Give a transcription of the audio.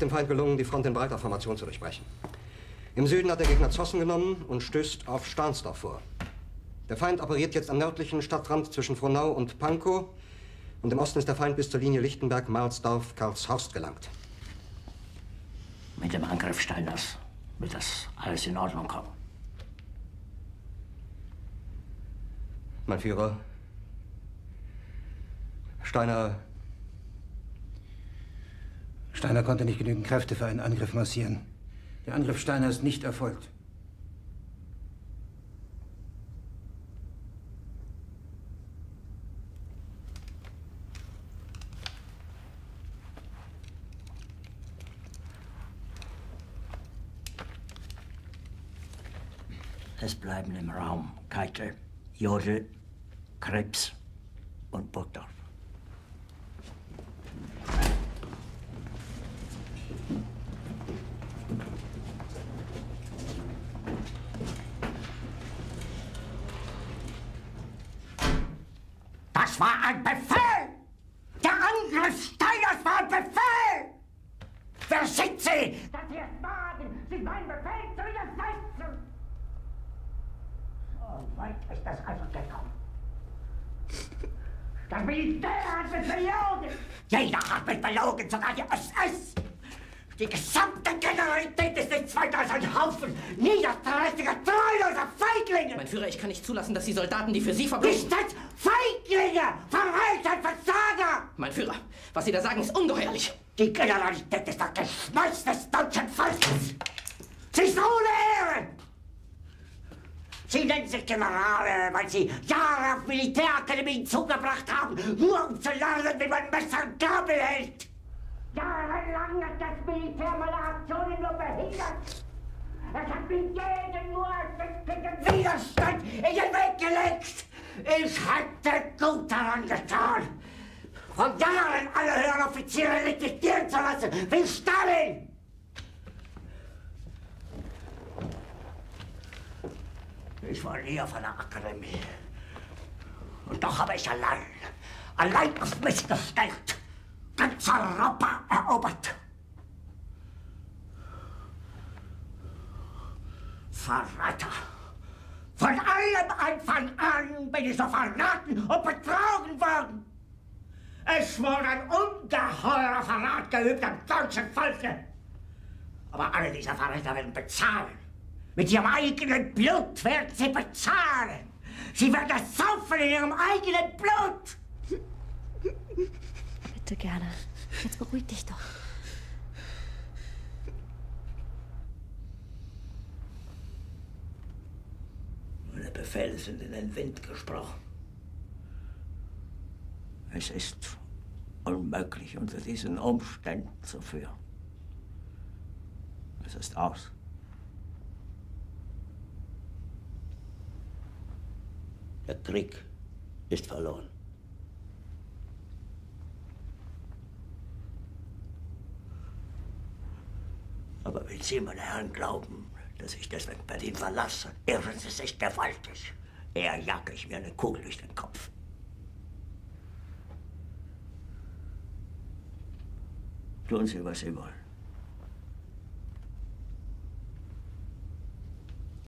dem Feind gelungen, die Front in breiter Formation zu durchbrechen. Im Süden hat der Gegner Zossen genommen und stößt auf Stahnsdorf vor. Der Feind operiert jetzt am nördlichen Stadtrand zwischen Frohnau und Pankow. Und im Osten ist der Feind bis zur Linie Lichtenberg-Marsdorf-Karlshorst gelangt. Mit dem Angriff Steiners wird das alles in Ordnung kommen. Mein Führer, Steiner konnte nicht genügend Kräfte für einen Angriff massieren. Der Angriff Steiner ist nicht erfolgt. Es bleiben im Raum Keitel, Jodl, Krebs und Burgdorf. Das war ein Befehl! Der Angriff Steiners war ein Befehl! Wer sind Sie, dass Sie es wagen, sich meinen Befehl zu widersetzen? So weit ist das also gekommen. Das Militär hat mich belogen! Jeder hat mich belogen, sogar die SS! Die gesamte Generalität ist nichts weiter als ein Haufen niederträchtiger, treuloser Feiglinge! Mein Führer, ich kann nicht zulassen, dass die Soldaten, die für Sie verbringen... Nicht als Feiglinge! Verreiter, Versager! Mein Führer, was Sie da sagen, ist ungeheuerlich. Die Generalität ist das Geschmeiß des deutschen Volkes! Sie ist ohne Ehre! Sie nennen sich Generale, weil Sie Jahre auf Militärakademien zugebracht haben, nur um zu lernen, wie man Messer und Gabel hält! Jahrelang hat das Militär meine Aktionen nur behindert. Es hat mir jeden nur ersichtlichen Widerstand in den Weg gelegt. Ich hätte gut daran getan, von Jahren alle höheren Offiziere liquidieren zu lassen, wie Stalin. Ich war nie auf einer Akademie. Und doch habe ich allein auf mich gestellt, ganz Europa erobert. Verräter! Von allem Anfang an bin ich so verraten und betrogen worden. Es wurde ein ungeheurer Verrat geübt am deutschen Volke. Aber alle diese Verräter werden bezahlen. Mit ihrem eigenen Blut werden sie bezahlen. Sie werden das saufen in ihrem eigenen Blut. Bitte gerne. Jetzt beruhig dich doch. Meine Befehle sind in den Wind gesprochen. Es ist unmöglich, unter diesen Umständen zu führen. Es ist aus. Der Krieg ist verloren. Aber wenn Sie, meine Herren, glauben, dass ich deswegen Berlin verlasse, irren Sie sich gewaltig. Eher jage ich mir eine Kugel durch den Kopf. Tun Sie, was Sie wollen.